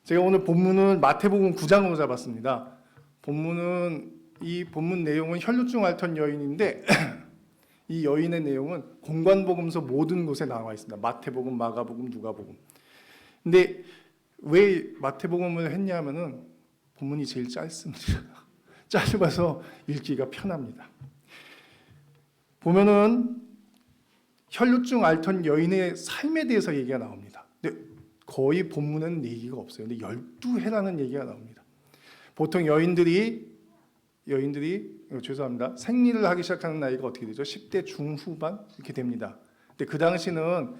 제가 오늘 본문은 마태복음 9장으로 잡았습니다. 이 본문 내용은 혈루증 앓던 여인인데 이 여인의 내용은 공관복음서 모든 곳에 나와 있습니다. 마태복음, 마가복음, 누가복음. 근데 왜 마태복음을 했냐면은 본문이 제일 짧습니다. 짧아서 읽기가 편합니다. 보면은 혈루증 앓던 여인의 삶에 대해서 얘기가 나옵니다. 근데 거의 본문에는 얘기가 없어요. 근데 12해라는 얘기가 나옵니다. 보통 여인들이 죄송합니다. 생리를 하기 시작하는 나이가 어떻게 되죠? 10대 중후반 이렇게 됩니다. 근데 그 당시는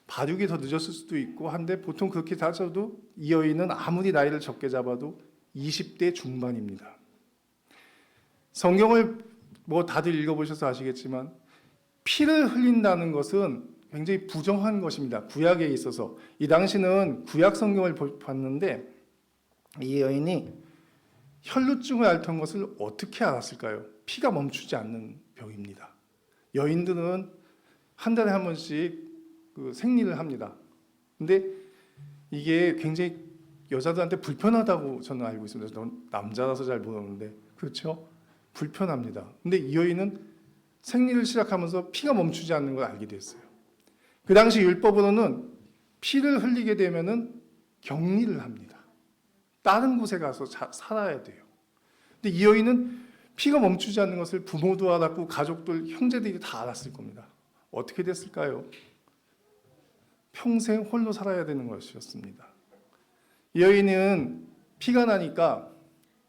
발육이 더 늦었을 수도 있고 한데 보통 그렇게 따져도 이 여인은 아무리 나이를 적게 잡아도 20대 중반입니다. 성경을 뭐 다들 읽어보셔서 아시겠지만 피를 흘린다는 것은 굉장히 부정한 것입니다. 구약에 있어서. 이 당시는 구약 성경을 봤는데 이 여인이 혈루증을 앓던 것을 어떻게 알았을까요? 피가 멈추지 않는 병입니다. 여인들은 한 달에 한 번씩 생리를 합니다. 근데 이게 굉장히 여자들한테 불편하다고 저는 알고 있습니다. 저는 남자라서 잘 모르는데 그렇죠? 불편합니다. 근데 이 여인은 생리를 시작하면서 피가 멈추지 않는 걸 알게 됐어요. 그 당시 율법으로는 피를 흘리게 되면은 격리를 합니다. 다른 곳에 가서 살아야 돼요. 근데 이 여인은 피가 멈추지 않는 것을 부모도 알았고 가족들, 형제들이 다 알았을 겁니다. 어떻게 됐을까요? 평생 홀로 살아야 되는 것이었습니다. 이 여인은 피가 나니까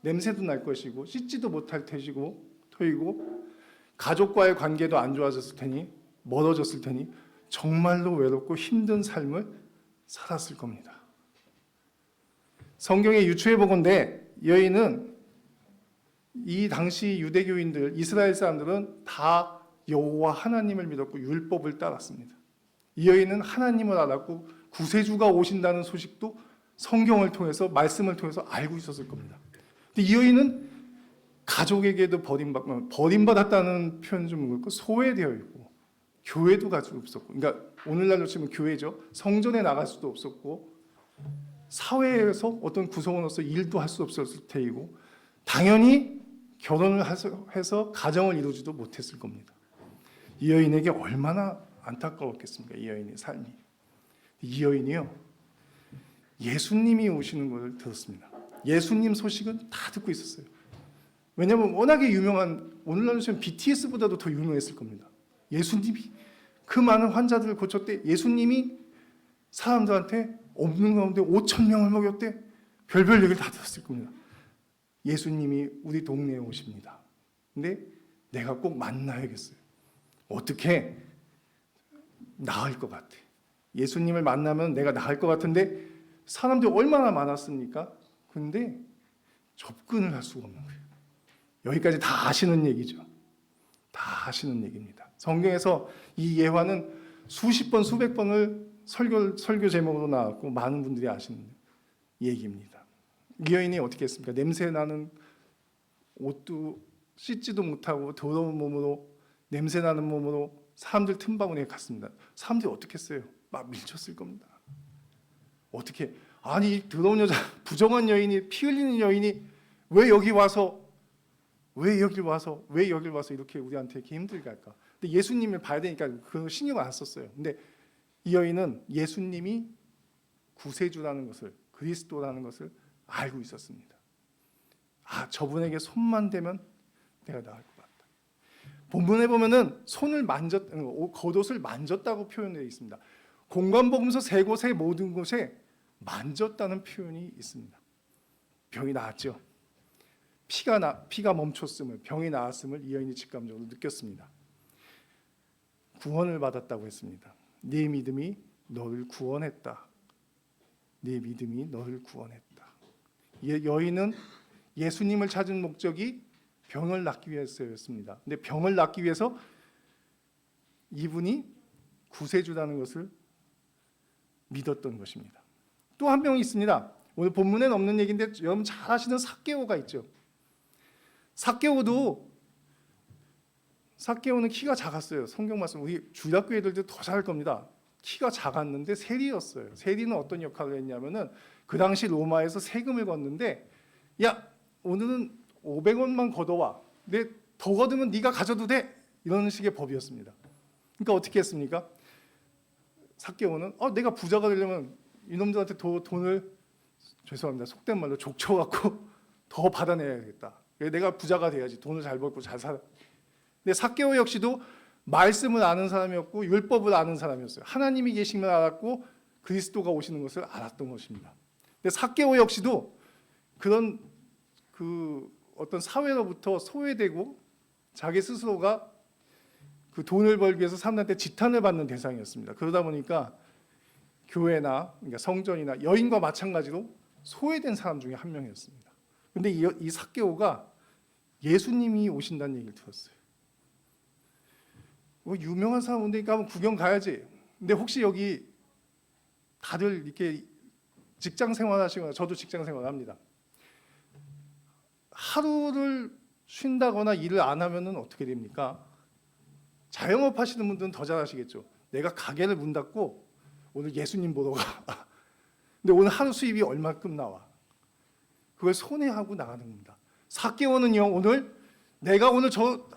냄새도 날 것이고 씻지도 못할 터이고 가족과의 관계도 안 좋아졌을 테니 멀어졌을 테니 정말로 외롭고 힘든 삶을 살았을 겁니다. 성경의 유추해 보건대 여인은 이 당시 유대교인들, 이스라엘 사람들은 다 여호와 하나님을 믿었고 율법을 따랐습니다. 이 여인은 하나님을 알았고 구세주가 오신다는 소식도 성경을 통해서 말씀을 통해서 알고 있었을 겁니다. 근데 이 여인은 가족에게도 버림받았다는 표현 좀 그렇고 소외되어 있고 교회도 갈 수 없었고, 그러니까 오늘날로 치면 교회죠. 성전에 나갈 수도 없었고 사회에서 어떤 구성원으로서 일도 할 수 없었을 테이고 당연히 결혼을 해서 가정을 이루지도 못했을 겁니다. 이 여인에게 얼마나 안타까웠겠습니까? 이 여인의 삶이. 이 여인이요, 예수님이 오시는 것을 들었습니다. 예수님 소식은 다 듣고 있었어요. 왜냐하면 워낙에 유명한, 오늘날로 치면 BTS보다도 더 유명했을 겁니다. 예수님이 그 많은 환자들을 고쳤대. 예수님이 사람들한테 없는 가운데 5천 명을 먹였대. 별별 얘기를 다 들었을 겁니다. 예수님이 우리 동네에 오십니다. 근데 내가 꼭 만나야겠어요. 어떻게? 나을 것 같아. 예수님을 만나면 내가 나을 것 같은데 사람들이 얼마나 많았습니까? 근데 접근을 할 수가 없는 거예요. 여기까지 다 아시는 얘기죠. 다 아시는 얘기입니다. 성경에서 이 예화는 수십 번, 수백 번을 설교 제목으로 나왔고 많은 분들이 아시는 얘기입니다. 이 여인이 어떻게 했습니까? 냄새 나는 옷도 씻지도 못하고 더러운 몸으로, 냄새 나는 몸으로 사람들 틈바구니에 갔습니다. 사람들이 어떻게 했어요? 막 밀쳤을 겁니다. 어떻게? 아니, 더러운 여자, 부정한 여인이, 피 흘리는 여인이 왜 여길 와서 이렇게 우리한테 이렇게 힘들게 할까? 근데 예수님을 봐야 되니까 그 신경을 안 썼어요. 근데 이 여인은 예수님이 구세주라는 것을, 그리스도라는 것을 알고 있었습니다. 아, 저분에게 손만 대면 내가 나을 것 같다. 본문에 보면은 겉옷을 만졌다고 표현되어 있습니다. 공관복음서 세 곳의 모든 곳에 만졌다는 표현이 있습니다. 병이 나았죠. 피가 멈췄음을, 병이 나았음을 이 여인이 직감적으로 느꼈습니다. 구원을 받았다고 했습니다. 네 믿음이 너를 구원했다. 네 믿음이 너를 구원했다. 여인은 예수님을 찾은 목적이 병을 낫기 위해서였습니다. 근데 병을 낫기 위해서 이분이 구세주라는 것을 믿었던 것입니다. 또 한 명이 있습니다. 오늘 본문에는 없는 얘기인데 여러분 잘 아시는 삭개오가 있죠. 삭개오는 키가 작았어요. 성경 말씀 우리 주일학교 애들도 더 잘 겁니다. 키가 작았는데 세리였어요. 세리는 어떤 역할을 했냐면은 그 당시 로마에서 세금을 걷는데, 야, 오늘은 500원만 걷어와. 근데 더 걷으면 네가 가져도 돼. 이런 식의 법이었습니다. 그러니까 어떻게 했습니까? 삭개오는 내가 부자가 되려면 이놈들한테 돈을, 죄송합니다, 속된 말로 족쳐갖고 더 받아내야겠다. 내가 부자가 돼야지, 돈을 잘 벌고 잘 살아. 근데 삭개오 역시도 말씀을 아는 사람이었고 율법을 아는 사람이었어요. 하나님이 계심을 알았고 그리스도가 오시는 것을 알았던 것입니다. 근데 삭개오 역시도 그런 어떤 사회로부터 소외되고 자기 스스로가 그 돈을 벌기 위해서 사람들한테 지탄을 받는 대상이었습니다. 그러다 보니까 교회나, 그러니까 성전이나 여인과 마찬가지로 소외된 사람 중에 한 명이었습니다. 근데 이 삭개오가 예수님이 오신다는 얘기를 들었어요. 유명한 사람 온다니까 한번 구경 가야지. 근데 혹시 여기 다들 이렇게 직장 생활하시거나, 저도 직장 생활합니다. 하루를 쉰다거나 일을 안 하면은 어떻게 됩니까? 자영업 하시는 분들은 더 잘하시겠죠. 내가 가게를 문 닫고 오늘 예수님 보러 가. 근데 오늘 하루 수입이 얼마큼 나와? 그걸 손해하고 나가는 겁니다. 삭개오는요, 내가 오늘 저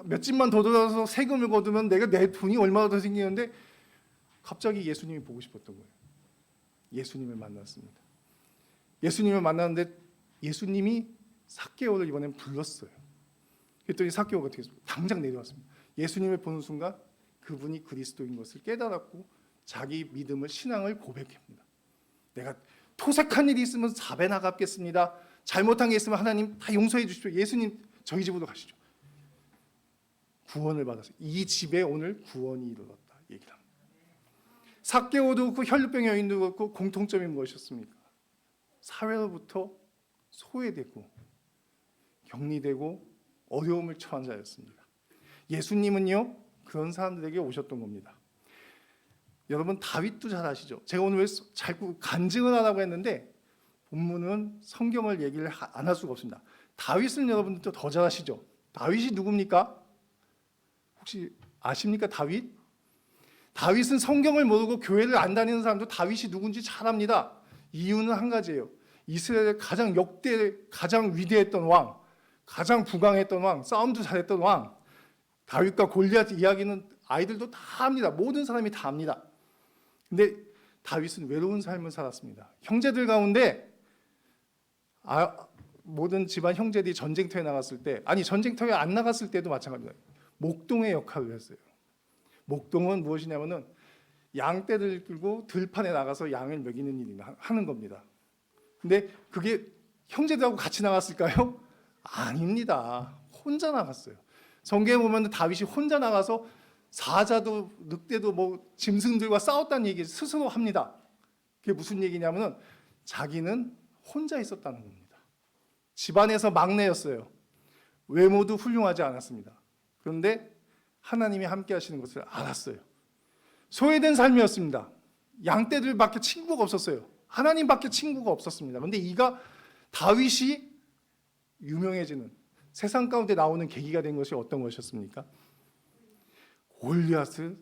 몇 집만 더 들어서 세금을 거두면 내 돈이 얼마나 더 생기는데 갑자기 예수님이 보고 싶었던 거예요. 예수님을 만났습니다. 예수님을 만났는데 예수님이 삭개오를 이번엔 불렀어요. 그랬더니 삭개오가 어떻게 했습니까? 당장 내려왔습니다. 예수님을 보는 순간 그분이 그리스도인 것을 깨달았고 자기 믿음을, 신앙을 고백합니다. 내가 토색한 일이 있으면 4배나 갚겠습니다. 잘못한 게 있으면 하나님 다 용서해 주십시오. 예수님 저희 집으로 가시죠. 구원을 받았어요. 이 집에 오늘 구원이 이르렀다 얘기를 합니다. 삭개오도 그렇고 혈루병 여인도 그렇고 공통점이 무엇이었습니까? 사회로부터 소외되고 격리되고 어려움을 처한 자였습니다. 예수님은요, 그런 사람들에게 오셨던 겁니다. 여러분, 다윗도 잘 아시죠? 제가 오늘 왜 자꾸 간증을 하라고 했는데 본문은 성경을 얘기를 안 할 수가 없습니다. 다윗은 여러분들도 더 잘 아시죠? 다윗이 누굽니까? 혹시 아십니까? 다윗은 성경을 모르고 교회를 안 다니는 사람도 다윗이 누군지 잘 압니다. 이유는 한 가지예요. 이스라엘의 가장 역대, 가장 위대했던 왕, 가장 부강했던 왕, 싸움도 잘했던 왕, 다윗과 골리앗 이야기는 아이들도 다 압니다. 모든 사람이 다 압니다. 근데 다윗은 외로운 삶을 살았습니다. 형제들 가운데 모든 집안 형제들이 전쟁터에 나갔을 때, 아니 전쟁터에 안 나갔을 때도 마찬가지입니다. 목동의 역할을 했어요. 목동은 무엇이냐면은 양떼를 끌고 들판에 나가서 양을 먹이는 일을 하는 겁니다. 근데 그게 형제들하고 같이 나갔을까요? 아닙니다. 혼자 나갔어요. 성경에 보면 다윗이 혼자 나가서 사자도 늑대도 짐승들과 싸웠다는 얘기 스스로 합니다. 그게 무슨 얘기냐면은 자기는 혼자 있었다는 겁니다. 집안에서 막내였어요. 외모도 훌륭하지 않았습니다. 그런데 하나님이 함께 하시는 것을 알았어요. 소외된 삶이었습니다. 양떼들밖에 친구가 없었어요. 하나님밖에 친구가 없었습니다. 그런데 다윗이 유명해지는, 세상 가운데 나오는 계기가 된 것이 어떤 것이었습니까? 골리앗을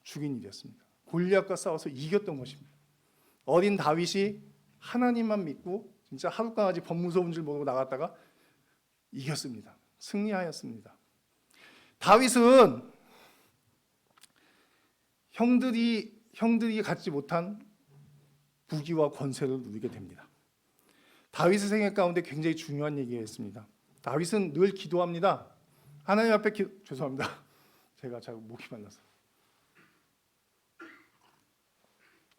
죽인 일이었습니다. 골리앗과 싸워서 이겼던 것입니다. 어린 다윗이 하나님만 믿고 진짜 하룻강아지 범 무서운 줄 모르고 나갔다가 이겼습니다. 승리하였습니다. 다윗은 형들이 갖지 못한 부귀와 권세를 누리게 됩니다. 다윗의 생애 가운데 굉장히 중요한 얘기가 있습니다. 다윗은 늘 기도합니다. 하나님 앞에 죄송합니다. 제가 자꾸 목이 말라서.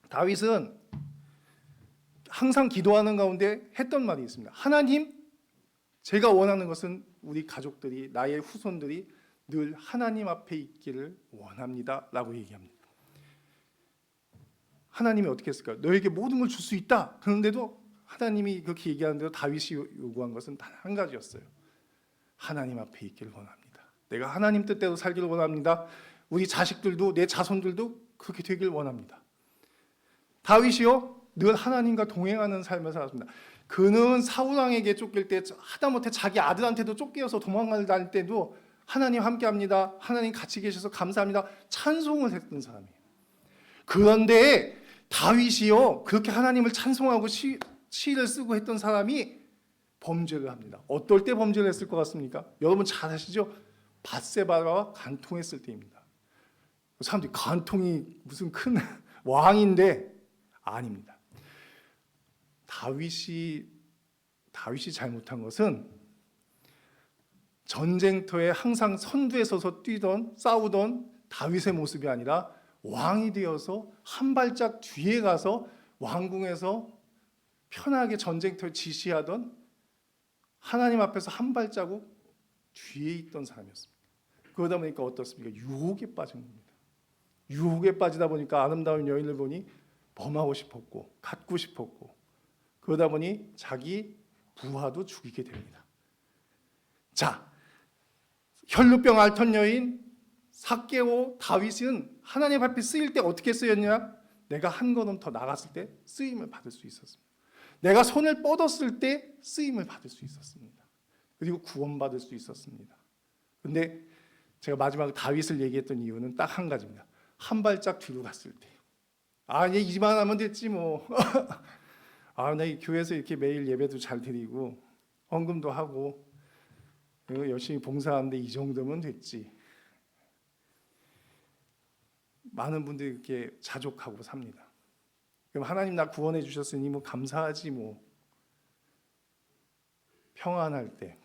다윗은 항상 기도하는 가운데 했던 말이 있습니다. 하나님, 제가 원하는 것은 우리 가족들이, 나의 후손들이 늘 하나님 앞에 있기를 원합니다 라고 얘기합니다. 하나님이 어떻게 했을까요? 너에게 모든 걸 줄 수 있다. 그런데도 하나님이 그렇게 얘기하는데도 다윗이 요구한 것은 단 한 가지였어요. 하나님 앞에 있기를 원합니다. 내가 하나님 뜻대로 살기를 원합니다. 우리 자식들도, 내 자손들도 그렇게 되기를 원합니다. 다윗이요, 늘 하나님과 동행하는 삶을 살았습니다. 그는 사울왕에게 쫓길 때 하다못해 자기 아들한테도 쫓겨서 도망갈 다닐 때도 하나님 함께합니다. 하나님 같이 계셔서 감사합니다. 찬송을 했던 사람이에요. 그런데 다윗이요, 그렇게 하나님을 찬송하고 시를 쓰고 했던 사람이 범죄를 합니다. 어떨 때 범죄를 했을 것 같습니까? 여러분 잘 아시죠? 밧세바와 간통했을 때입니다. 사람들이 간통이 무슨 큰 왕인데 아닙니다. 다윗이 잘못한 것은 전쟁터에 항상 선두에 서서 싸우던 다윗의 모습이 아니라 왕이 되어서 한 발짝 뒤에 가서 왕궁에서 편하게 전쟁터에 지시하던 하나님 앞에서 한 발자국 뒤에 있던 사람이었습니다. 그러다 보니까 어떻습니까? 유혹에 빠진 겁니다. 유혹에 빠지다 보니까 아름다운 여인을 보니 범하고 싶었고 갖고 싶었고, 그러다 보니 자기 부하도 죽이게 됩니다. 자, 혈루병 앓던 여인 삭개오 다윗은 하나님 앞에 쓰일 때 어떻게 쓰였냐? 내가 한 걸음 더 나갔을 때 쓰임을 받을 수 있었습니다. 내가 손을 뻗었을 때 쓰임을 받을 수 있었습니다. 그리고 구원받을 수 있었습니다. 근데 제가 마지막 다윗을 얘기했던 이유는 딱 한 가지입니다. 한 발짝 뒤로 갔을 때. 이제 이만 하면 됐지 뭐. 나 이 교회에서 이렇게 매일 예배도 잘 드리고 헌금도 하고 열심히 봉사하는데 이 정도면 됐지. 많은 분들이 이렇게 자족하고 삽니다. 그럼 하나님 나 구원해 주셨으니 뭐 감사하지 뭐. 평안할 때.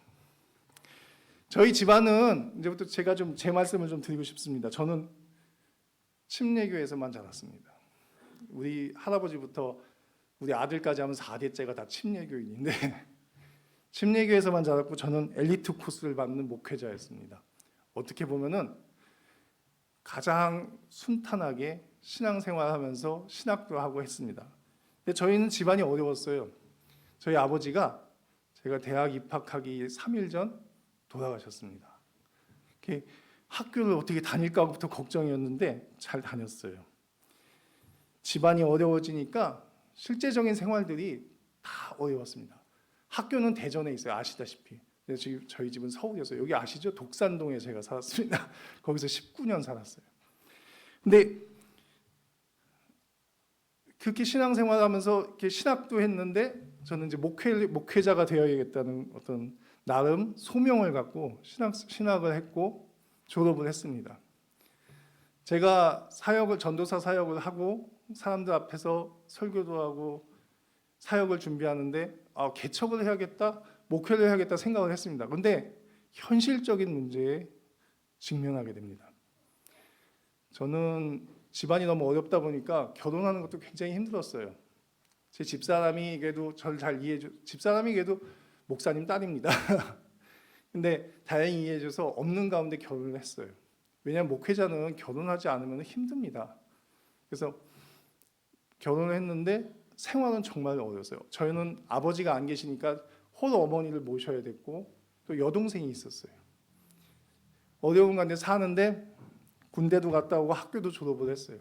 저희 집안은 이제부터 제가 좀 제 말씀을 좀 드리고 싶습니다. 저는 침례교회에서만 자랐습니다. 우리 할아버지부터 우리 아들까지 하면 4대째가 다 침례교인인데 침례교회에서만 자랐고 저는 엘리트 코스를 받는 목회자였습니다. 어떻게 보면은 가장 순탄하게 신앙생활하면서 신학도 하고 했습니다. 근데 저희는 집안이 어려웠어요. 저희 아버지가 제가 대학 입학하기 3일 전 돌아가셨습니다. 학교를 어떻게 다닐까부터 걱정이었는데 잘 다녔어요. 집안이 어려워지니까 실제적인 생활들이 다 어려웠습니다. 학교는 대전에 있어요. 아시다시피. 저희 집은 서울이었어요. 여기 아시죠? 독산동에 제가 살았습니다. 거기서 19년 살았어요. 근데 그렇게 신앙생활하면서 이렇게 신학도 했는데 저는 이제 목회자가 되어야겠다는 어떤 나름 소명을 갖고 신학을 했고 졸업을 했습니다. 제가 전도사 사역을 하고 사람들 앞에서 설교도 하고 사역을 준비하는데 개척을 해야겠다, 목회를 해야겠다 생각을 했습니다. 그런데 현실적인 문제에 직면하게 됩니다. 저는 집안이 너무 어렵다 보니까 결혼하는 것도 굉장히 힘들었어요. 제 집사람이 그래도 저를 잘 집사람이 그래도 목사님 딸입니다. 근데 다행히 이해해줘서 없는 가운데 결혼을 했어요. 왜냐하면 목회자는 결혼하지 않으면 힘듭니다. 그래서 결혼을 했는데 생활은 정말 어려웠어요. 저희는 아버지가 안 계시니까 홀 어머니를 모셔야 됐고 또 여동생이 있었어요. 어려운 가운데 사는데 군대도 갔다 오고 학교도 졸업을 했어요.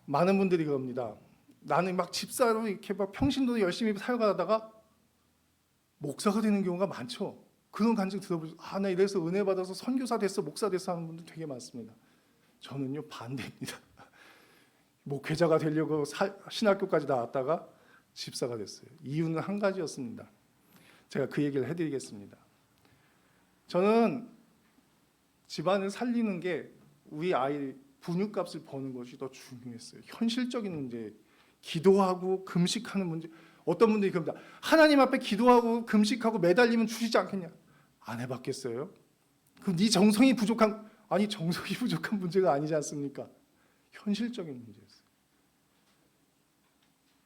많은 분들이 그럽니다. 나는 막 집사로 이렇게 막 평신도로 열심히 사역하다가 목사가 되는 경우가 많죠. 그런 간증 들어보죠. 나 이래서 은혜 받아서 선교사 됐어, 목사 됐어 하는 분들 되게 많습니다. 저는요 반대입니다. 목회자가 되려고 신학교까지 나왔다가 집사가 됐어요. 이유는 한 가지였습니다. 제가 그 얘기를 해드리겠습니다. 저는 집안을 살리는 게 우리 아이 분유값을 버는 것이 더 중요했어요. 현실적인 문제, 기도하고 금식하는 문제. 어떤 분들이 그럽니다. 하나님 앞에 기도하고 금식하고 매달리면 주시지 않겠냐? 안 해봤겠어요? 그럼 네 정성이 부족한, 아니 정성이 부족한 문제가 아니지 않습니까? 현실적인 문제였어요.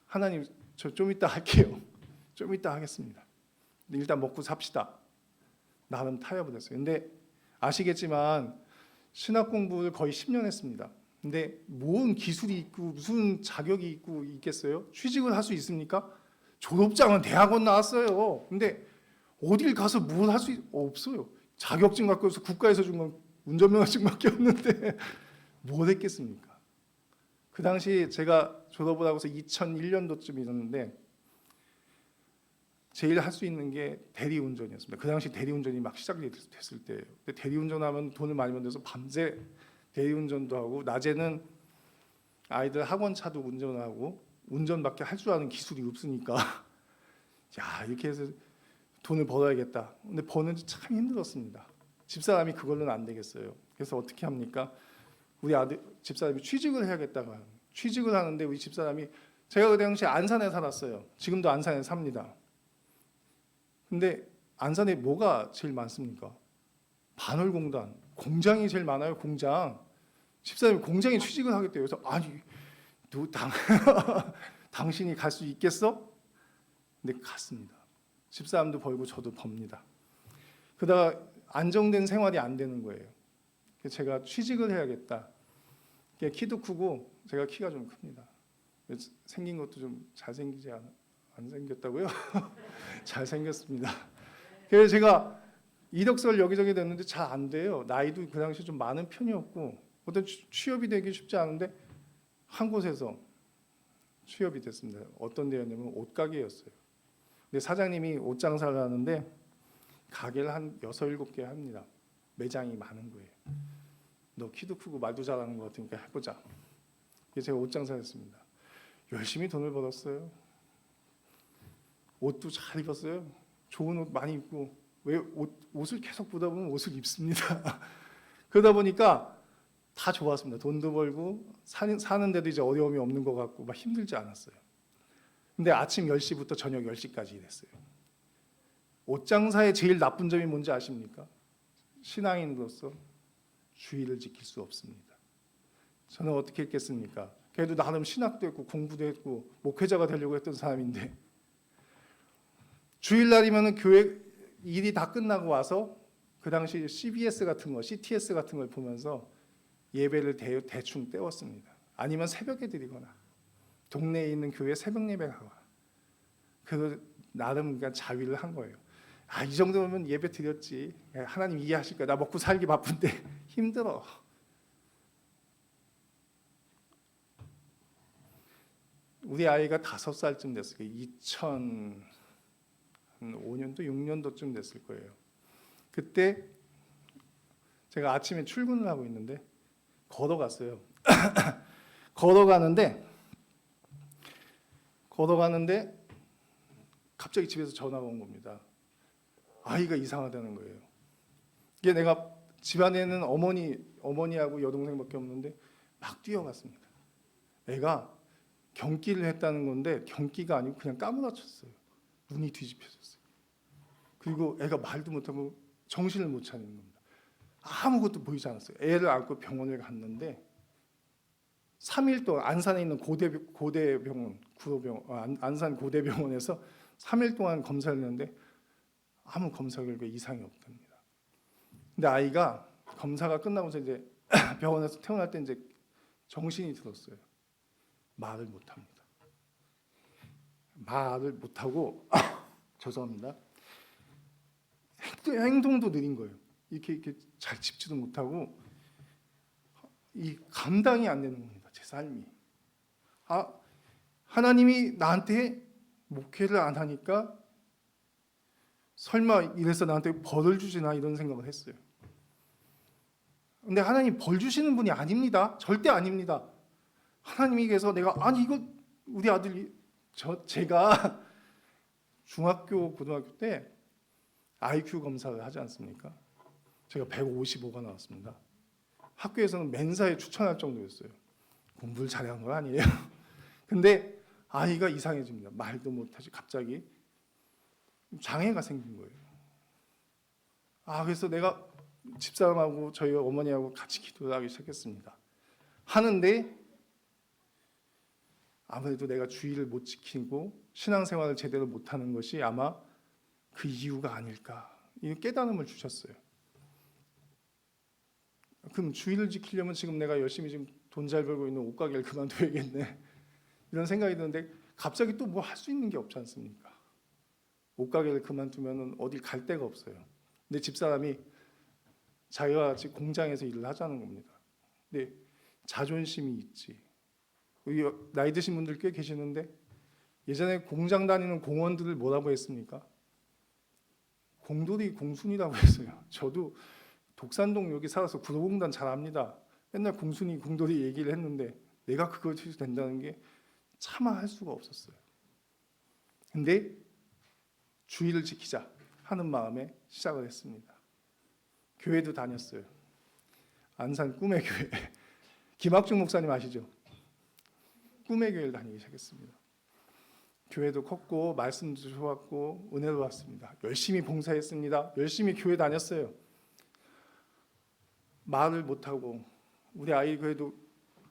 하나님 저 좀 이따 할게요. 좀 이따 하겠습니다. 일단 먹고 삽시다. 나름 타협을 했어요. 근데 아시겠지만 신학 공부를 거의 10년 했습니다. 근데 뭔 기술이 있고 무슨 자격이 있겠어요? 취직을 할 수 있습니까? 졸업장은 대학원 나왔어요. 근데 어딜 가서 뭘 할 수 없어요. 자격증 갖고 해서 국가에서 준 건 운전면허증밖에 없는데 뭘 했겠습니까? 그 당시 제가 졸업을 하고서 2001년도쯤이었는데 제일 할 수 있는 게 대리운전이었습니다. 그 당시 대리운전이 막 시작이 됐을 때예요. 근데 대리운전하면 돈을 많이 번대서 밤새 대리운전도 하고 낮에는 아이들 학원차도 운전하고 운전밖에 할 줄 아는 기술이 없으니까 야 이렇게 해서 돈을 벌어야겠다. 근데 버는데 참 힘들었습니다. 집사람이 그걸로는 안 되겠어요. 그래서 어떻게 합니까? 우리 아들 집사람이 취직을 해야겠다가 취직을 하는데 우리 집사람이 제가 그 당시 안산에 살았어요. 지금도 안산에 삽니다. 근데 안산에 뭐가 제일 많습니까? 반월공단, 공장이 제일 많아요. 공장. 집사람이 공장에 취직을 하겠대요. 그래서 아니, 당신이 갈 수 있겠어? 근데 갔습니다. 집사람도 벌고 저도 법니다. 그러다가 안정된 생활이 안 되는 거예요. 그래서 제가 취직을 해야겠다. 키도 크고 제가 키가 좀 큽니다. 생긴 것도 좀 잘생기지 안 생겼다고요? 잘생겼습니다. 그래서 제가 이력서를 여기저기 냈는데 잘 안 돼요. 나이도 그 당시에 좀 많은 편이었고 어떤 취업이 되기 쉽지 않은데 한 곳에서 취업이 됐습니다. 어떤 데였냐면 옷가게였어요. 근데 사장님이 옷 장사를 하는데 가게를 한 6, 7개 합니다. 매장이 많은 거예요. 너 키도 크고 말도 잘하는 것 같으니까 해보자. 그래서 제가 옷 장사를 했습니다. 열심히 돈을 벌었어요. 옷도 잘 입었어요. 좋은 옷 많이 입고 왜 옷을 계속 보다 보면 옷을 입습니다. 그러다 보니까 다 좋았습니다. 돈도 벌고 사는데도 이제 어려움이 없는 것 같고 막 힘들지 않았어요. 근데 아침 10시부터 저녁 10시까지 일했어요. 옷 장사의 제일 나쁜 점이 뭔지 아십니까? 신앙인으로서 주의를 지킬 수 없습니다. 저는 어떻게 했겠습니까? 그래도 나름 신학도 했고 공부도 했고 목회자가 되려고 했던 사람인데 주일날이면 교회 일이 다 끝나고 와서 그 당시 CBS 같은 거, CTS 같은 걸 보면서 예배를 대충 때웠습니다. 아니면 새벽에 드리거나 동네에 있는 교회 새벽 예배 가거나 그 나름 그러니까 자위를 한 거예요. 아, 이 정도면 예배 드렸지. 하나님 이해하실 거야. 나 먹고 살기 바쁜데 힘들어. 우리 아이가 5살쯤 됐을 거예요. 2005년도 6년도쯤 됐을 거예요. 그때 제가 아침에 출근을 하고 있는데 걸어갔어요. 걸어가는데 갑자기 집에서 전화가 온 겁니다. 아이가 이상하다는 거예요. 이게 내가 집안에는 어머니하고 여동생밖에 없는데 막 뛰어갔습니다. 애가 경기를 했다는 건데 경기가 아니고 그냥 까무라쳤어요. 눈이 뒤집혀졌어요. 그리고 애가 말도 못하고 정신을 못 차리는 겁니다. 아무것도 보이지 않았어요. 애를 안고 병원을 갔는데 3일 동안 안산에 있는 고대병원, 안산 고대병원에서 3일 동안 검사를 했는데 아무 검사 결과에 이상이 없답니다. 근데 아이가 검사가 끝나고서 이제 병원에서 퇴원할 때 이제 정신이 들었어요. 말을 못합니다. 말을 못하고 죄송합니다. 행동도 느린 거예요. 이렇게 잘 짚지도 못하고 이 감당이 안 되는 겁니다. 제 삶이. 하나님이 나한테 목회를 안 하니까 설마 이래서 나한테 벌을 주시나 이런 생각을 했어요. 근데 하나님 벌 주시는 분이 아닙니다. 절대 아닙니다. 하나님이 계서 내가 이거 우리 아들이 제가 중학교 고등학교 때 IQ 검사를 하지 않습니까? 제가 155가 나왔습니다. 학교에서는 멘사에 추천할 정도였어요. 공부를 잘한 건 아니에요. 근데 아이가 이상해집니다. 말도 못하지 갑자기 장애가 생긴 거예요. 그래서 내가 집사람하고 저희 어머니하고 같이 기도를 하기 시작했습니다. 하는데 아무래도 내가 주의를 못 지키고 신앙생활을 제대로 못하는 것이 아마 그 이유가 아닐까 이 깨달음을 주셨어요. 그럼 주의를 지키려면 지금 내가 열심히 지금 돈 잘 벌고 있는 옷가게를 그만둬야겠네 이런 생각이 드는데 갑자기 또 뭐 할 수 있는 게 없지 않습니까? 옷가게를 그만두면 어딜 갈 데가 없어요. 근데 집사람이 자기와 같이 공장에서 일을 하자는 겁니다. 근데 자존심이 있지. 여기 나이 드신 분들 꽤 계시는데 예전에 공장 다니는 공원들을 뭐라고 했습니까? 공돌이 공순이라고 했어요. 저도 독산동 여기 살아서 구로공단 잘 압니다. 맨날 공순이 공돌이 얘기를 했는데 내가 그걸 해도 된다는 게 차마 할 수가 없었어요. 근데 주의를 지키자 하는 마음에 시작을 했습니다. 교회도 다녔어요. 안산 꿈의 교회. 김학중 목사님 아시죠? 꿈의 교회를 다니기 시작했습니다. 교회도 컸고 말씀도 좋았고 은혜도 왔습니다. 열심히 봉사했습니다. 열심히 교회 다녔어요. 말을 못하고 우리 아이 교회도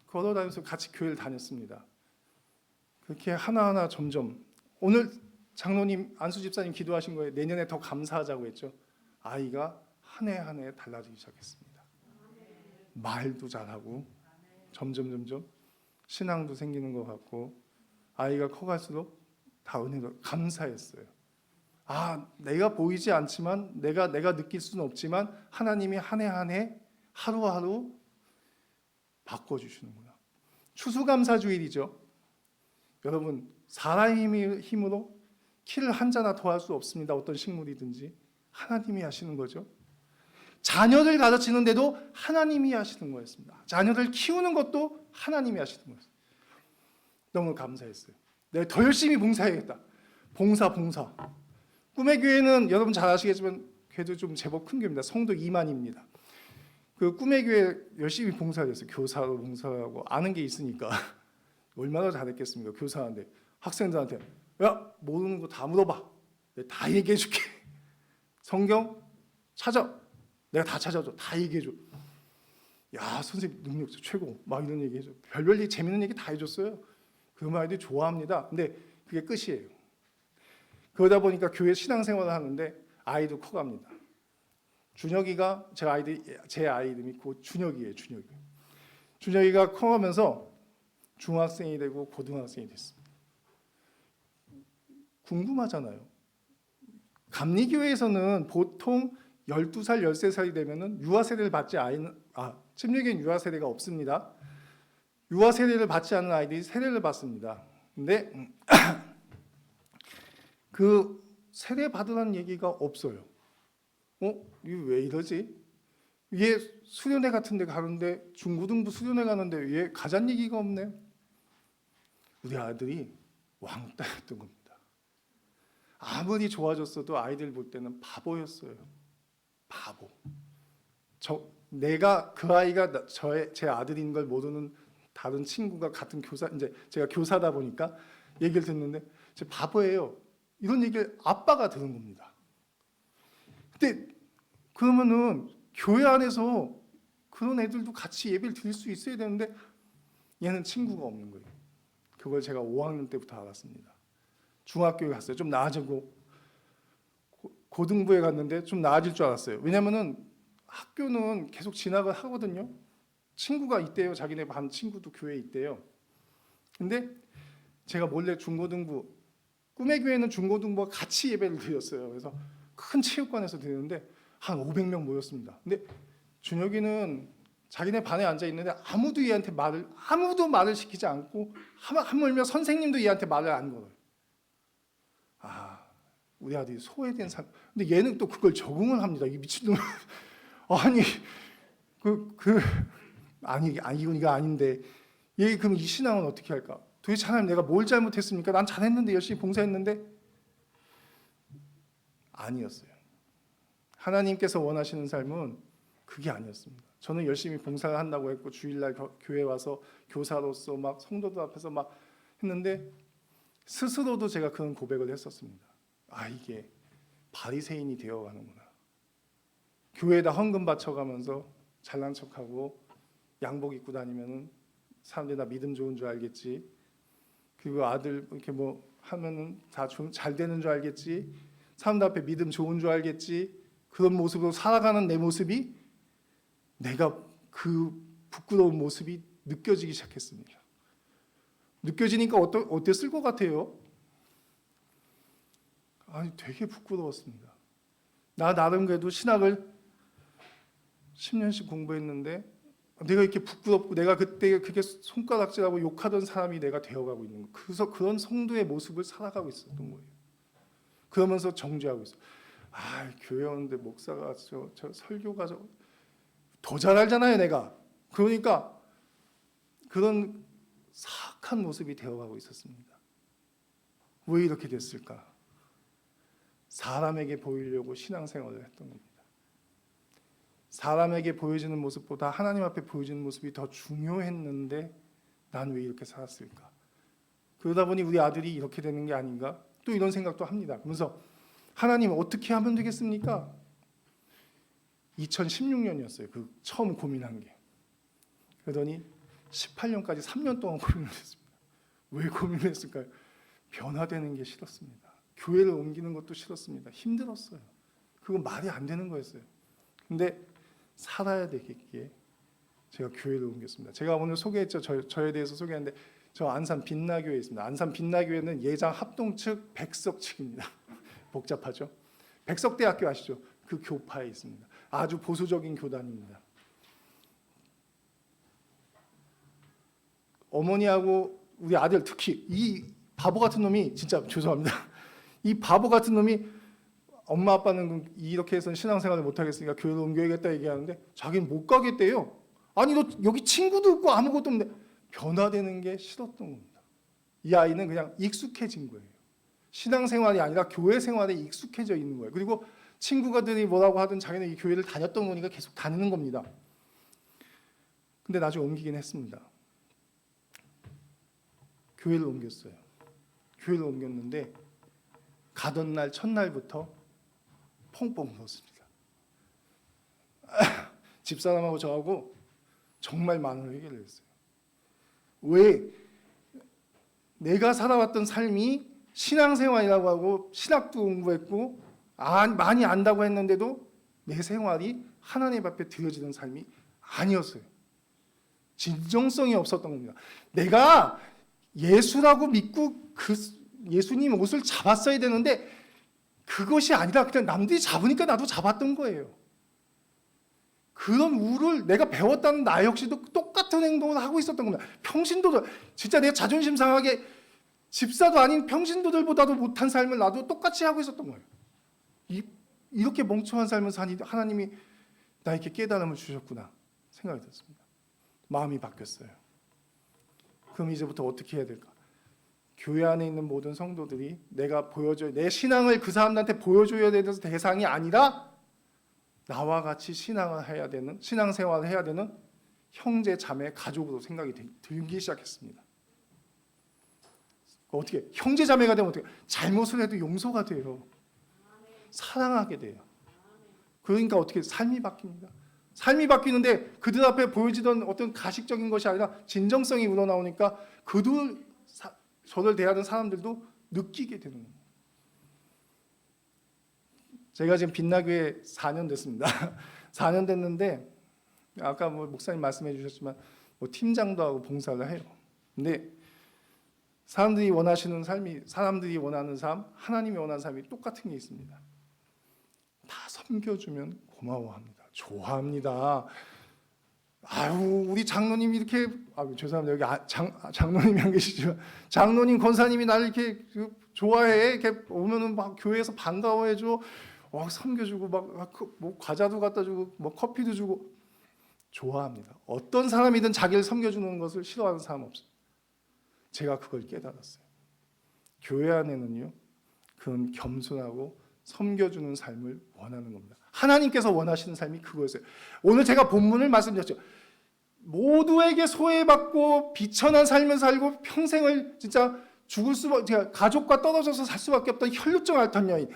걸어다니면서 같이 교회를 다녔습니다. 그렇게 하나하나 점점 오늘 장로님 안수 집사님 기도하신 거에 내년에 더 감사하자고 했죠. 아이가 한 해 한 해 달라지기 시작했습니다. 말도 잘하고 점점 신앙도 생기는 것 같고 아이가 커갈수록 다 은혜로 감사했어요. 아, 내가 보이지 않지만 내가 느낄 수는 없지만 하나님이 한 해 한 해 하루하루 바꿔주시는구나. 추수감사주일이죠. 여러분 사람의 힘으로 키를 한 자나 더 할 수 없습니다. 어떤 식물이든지 하나님이 하시는 거죠. 자녀를 가르치는데도 하나님이 하시는 거였습니다. 자녀를 키우는 것도 하나님이 하시는 거였어요. 너무 감사했어요. 내가 더 열심히 봉사해야겠다. 봉사. 꿈의 교회는 여러분 잘 아시겠지만 그래도 좀 제법 큰 교회입니다. 성도 2만입니다. 그 꿈의 교회 열심히 봉사를 했어요. 교사로 봉사하고 아는 게 있으니까 얼마나 잘했겠습니까? 교사한테 학생들한테 야 모르는 거 다 물어봐. 내가 다 얘기해 줄게. 성경 찾아. 내가 다 찾아줘. 다 얘기해 줘. 야 선생님 능력 최고. 막 이런 얘기 해줘. 별별 재밌는 얘기 다 해줬어요. 그 아이들이 좋아합니다. 근데 그게 끝이에요. 그러다 보니까 교회 신앙생활을 하는데 아이도 커갑니다. 준혁이가 제 아이 이름이 곧 준혁이에요. 준혁이가 커가면서 중학생이 되고 고등학생이 됐습니다. 궁금하잖아요. 감리교회에서는 보통 12살, 13살이 되면은 유아 세례를 받지 침례교회는 유아 세례가 없습니다. 유아 세례를 받지 않은 아이들이 세례를 받습니다. 근데 그 세례 받으라는 얘기가 없어요. 이게 왜 이러지? 얘 수련회 같은 데 가는데 중고등부 수련회 가는데 왜 가자는 얘기가 없네? 우리 아들이 왕따였던 겁니다. 아무리 좋아졌어도 아이들 볼 때는 바보였어요. 바보. 내가 그 아이가 제 아들인 걸 모르는 다른 친구가 같은 교사, 이제 제가 교사다 보니까 얘기를 듣는데 제 바보예요. 이런 얘기를 아빠가 들은 겁니다. 근데 그러면은 교회 안에서 그런 애들도 같이 예배를 드릴 수 있어야 되는데 얘는 친구가 없는 거예요. 그걸 제가 5학년 때부터 알았습니다. 중학교에 갔어요. 좀 나아지고 고등부에 갔는데 좀 나아질 줄 알았어요. 왜냐면은 학교는 계속 진학을 하거든요. 친구가 있대요. 자기네 반 친구도 교회에 있대요. 근데 제가 몰래 중고등부, 꿈의 교회는 중고등부와 같이 예배를 드렸어요. 그래서 큰 체육관에서 드리는데 한 500명 모였습니다. 근데 준혁이는 자기네 반에 앉아 있는데 아무도 말을 시키지 않고 하물며 선생님도 얘한테 말을 안 걸어요. 우리 아들이 소외된 삶. 근데 얘는 또 그걸 적응을 합니다. 이 미친놈. 이거 아닌데. 얘 그럼 이 신앙은 어떻게 할까? 도대체 하나님 내가 뭘 잘못했습니까? 난 잘했는데 열심히 봉사했는데 아니었어요. 하나님께서 원하시는 삶은 그게 아니었습니다. 저는 열심히 봉사를 한다고 했고 주일날 교회 와서 교사로서 막 성도들 앞에서 막 했는데 스스로도 제가 그런 고백을 했었습니다. 이게 바리새인이 되어가는구나. 교회에다 헌금 바쳐가면서 잘난 척하고 양복 입고 다니면은 사람들이 나 믿음 좋은 줄 알겠지. 그리고 아들 이렇게 뭐 하면은 다 잘 되는 줄 알겠지. 사람들 앞에 믿음 좋은 줄 알겠지. 그런 모습으로 살아가는 내 모습이 내가 그 부끄러운 모습이 느껴지기 시작했습니다. 느껴지니까 어땠을 것 같아요? 되게 부끄러웠습니다. 나 나름 그래도 신학을 10년씩 공부했는데 내가 이렇게 부끄럽고 내가 그때 그게 손가락질하고 욕하던 사람이 내가 되어가고 있는 거. 그래서 그런 성도의 모습을 살아가고 있었던 거예요. 그러면서 정죄하고 있어. 교회 오는데 목사가 저 설교가 더 잘 알잖아요. 내가 그러니까 그런 사악한 모습이 되어가고 있었습니다. 왜 이렇게 됐을까? 사람에게 보이려고 신앙생활을 했던 겁니다. 사람에게 보여지는 모습보다 하나님 앞에 보여지는 모습이 더 중요했는데 난 왜 이렇게 살았을까? 그러다 보니 우리 아들이 이렇게 되는 게 아닌가? 또 이런 생각도 합니다. 그러면서 하나님 어떻게 하면 되겠습니까? 2016년이었어요. 그 처음 고민한 게. 그러더니 18년까지 3년 동안 고민을 했습니다. 왜 고민을 했을까요? 변화되는 게 싫었습니다. 교회를 옮기는 것도 싫었습니다. 힘들었어요. 그건 말이 안 되는 거였어요. 근데 살아야 되겠기에 제가 교회를 옮겼습니다. 제가 오늘 소개했죠. 저에 대해서 소개했는데 저 안산 빛나교회에 있습니다. 안산 빛나교회는 예장 합동 측 백석 측입니다. 복잡하죠. 백석대학교 아시죠? 그 교파에 있습니다. 아주 보수적인 교단입니다. 어머니하고 우리 아들 특히 이 바보 같은 놈이 진짜 죄송합니다. 이 바보 같은 놈이 엄마 아빠는 이렇게 해서는 신앙생활을 못하겠으니까 교회를 옮겨야겠다 얘기하는데 자기는 못 가겠대요. 아니 너 여기 친구도 없고 아무것도 없는데 변화되는 게 싫었던 겁니다. 이 아이는 그냥 익숙해진 거예요. 신앙생활이 아니라 교회 생활에 익숙해져 있는 거예요. 그리고 친구가들이 뭐라고 하든 자기는 이 교회를 다녔던 거니까 계속 다니는 겁니다. 근데 나중에 옮기긴 했습니다. 교회를 옮겼어요. 교회를 옮겼는데 가던 날 첫날부터 펑펑 울었습니다. 집사람하고 저하고 정말 많은 회개를 했어요. 왜? 내가 살아왔던 삶이 신앙생활이라고 하고 신학도 공부했고 많이 안다고 했는데도 내 생활이 하나님 앞에 드려지는 삶이 아니었어요. 진정성이 없었던 겁니다. 내가 예수라고 믿고 그 예수님 옷을 잡았어야 되는데 그것이 아니라 그냥 남들이 잡으니까 나도 잡았던 거예요. 그런 우를 내가 배웠다는 나 역시도 똑같은 행동을 하고 있었던 겁니다. 평신도들, 진짜 내가 자존심 상하게 집사도 아닌 평신도들보다도 못한 삶을 나도 똑같이 하고 있었던 거예요. 이렇게 멍청한 삶을 사니 하나님이 나에게 깨달음을 주셨구나 생각이 들었습니다. 마음이 바뀌었어요. 그럼 이제부터 어떻게 해야 될까? 교회 안에 있는 모든 성도들이 내가 내 신앙을 그 사람들한테 보여줘야 되는 대상이 아니라 나와 같이 신앙생활을 해야 되는 형제, 자매, 가족으로 생각이 들기 시작했습니다. 어떻게 형제, 자매가 되면 어떻게 잘못을 해도 용서가 돼요. 사랑하게 돼요. 그러니까 어떻게 삶이 바뀝니다. 삶이 바뀌는데 그들 앞에 보여지던 어떤 가식적인 것이 아니라 진정성이 우러나오니까 저를 대하는 사람들도 느끼게 되는 겁니다. 제가 지금 빛나교회 4년 됐습니다. 4년 됐는데 아까 목사님 말씀해 주셨지만 팀장도 하고 봉사를 해요. 근데 사람들이 원하는 삶, 하나님이 원하는 삶이 똑같은 게 있습니다. 다 섬겨주면 고마워합니다. 좋아합니다. 아유, 우리 장로님이 이렇게 죄송합니다. 여기 장로님이 안 계시지만 장로님, 권사님이 나를 이렇게 좋아해. 이렇게 오면은 막 교회에서 반가워해줘. 막 섬겨주고 뭐 과자도 갖다 주고 뭐 커피도 주고 좋아합니다. 어떤 사람이든 자기를 섬겨주는 것을 싫어하는 사람 없어요. 제가 그걸 깨달았어요. 교회 안에는요 그런 겸손하고 섬겨주는 삶을 원하는 겁니다. 하나님께서 원하시는 삶이 그거였어요. 오늘 제가 본문을 말씀드렸죠. 모두에게 소외받고 비천한 삶을 살고 평생을 진짜 가족과 떨어져서 살 수밖에 없던 혈루증 앓던 여인,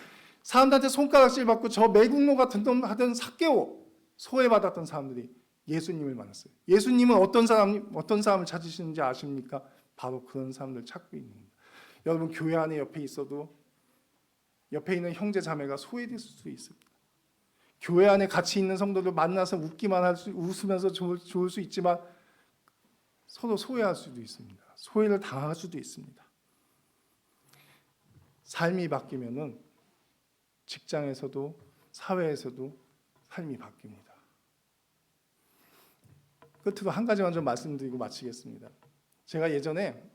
사람들한테 손가락질 받고 저 매국노 같은 놈 하던 삭개오, 소외받았던 사람들이 예수님을 만났어요. 예수님은 어떤 사람을 찾으시는지 아십니까? 바로 그런 사람들 찾고 있는 겁니다. 여러분 교회 안에 옆에 있는 형제 자매가 소외될 수 있습니다. 교회 안에 같이 있는 성도들 만나서 웃으면서 좋을 수 있지만 서로 소외할 수도 있습니다. 소외를 당할 수도 있습니다. 삶이 바뀌면은 직장에서도 사회에서도 삶이 바뀝니다. 끝으로 한 가지만 좀 말씀드리고 마치겠습니다. 제가 예전에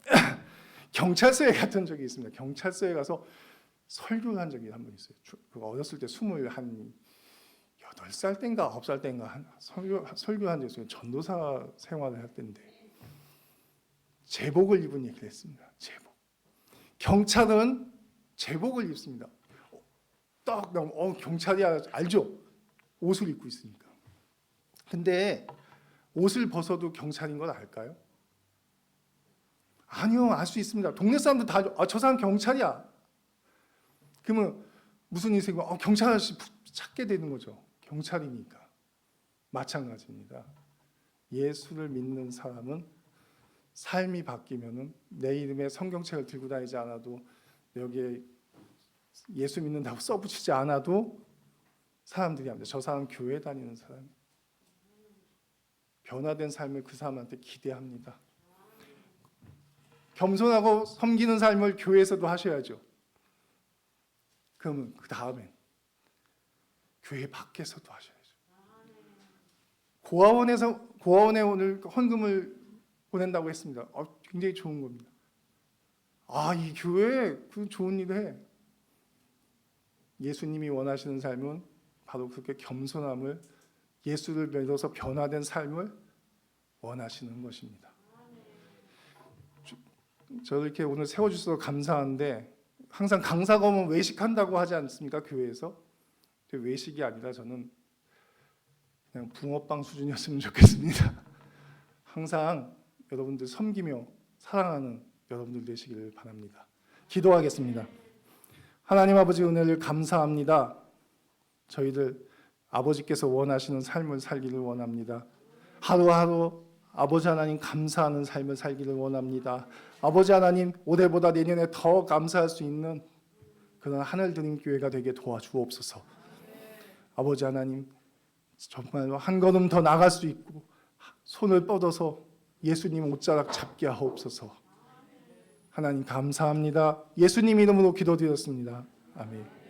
경찰서에 갔던 적이 있습니다. 경찰서에 가서 설교를 한 적이 한 번 있어요. 어렸을 때 21 8살 땐가 9살 땐가 설교한 적이 있어요. 전도사 생활을 할 때인데 제복을 입은 얘기를 했습니다. 제복. 경찰은 제복을 입습니다. 딱 나오면 경찰이 알죠? 옷을 입고 있으니까. 근데 옷을 벗어도 경찰인 걸 알까요? 아니요, 알 수 있습니다. 동네 사람들 다 알죠. 저 사람 경찰이야. 그러면 무슨 일이 생기면 경찰 아저씨 찾게 되는 거죠. 경찰이니까. 마찬가지입니다. 예수를 믿는 사람은 삶이 바뀌면은 내 이름에 성경책을 들고 다니지 않아도 여기에 예수 믿는다고 써붙이지 않아도 사람들이 합니다. 저 사람 교회 다니는 사람. 변화된 삶을 그 사람한테 기대합니다. 겸손하고 섬기는 삶을 교회에서도 하셔야죠. 그러면 그 다음엔 교회 밖에서도 하셔야죠. 고아원에 오늘 헌금을 보낸다고 했습니다. 굉장히 좋은 겁니다. 이 교회 그 좋은 일 해. 예수님이 원하시는 삶은 바로 그렇게 겸손함을, 예수를 믿어서 변화된 삶을 원하시는 것입니다. 저를 이렇게 오늘 세워주셔서 감사한데, 항상 강사가 오면 외식한다고 하지 않습니까? 교회에서. 외식이 아니라 저는 그냥 붕어빵 수준이었으면 좋겠습니다. 항상 여러분들 섬기며 사랑하는 여러분들 되시기를 바랍니다. 기도하겠습니다. 하나님 아버지, 은혜를 감사합니다. 저희들 아버지께서 원하시는 삶을 살기를 원합니다. 하루하루 아버지 하나님 감사하는 삶을 살기를 원합니다. 아버지 하나님, 올해보다 내년에 더 감사할 수 있는 그런 하늘드림교회가 되게 도와주옵소서. 아버지 하나님, 정말로 한 걸음 더 나갈 수 있고 손을 뻗어서 예수님 옷자락 잡게 하옵소서. 하나님 감사합니다. 예수님 이름으로 기도드렸습니다. 아멘.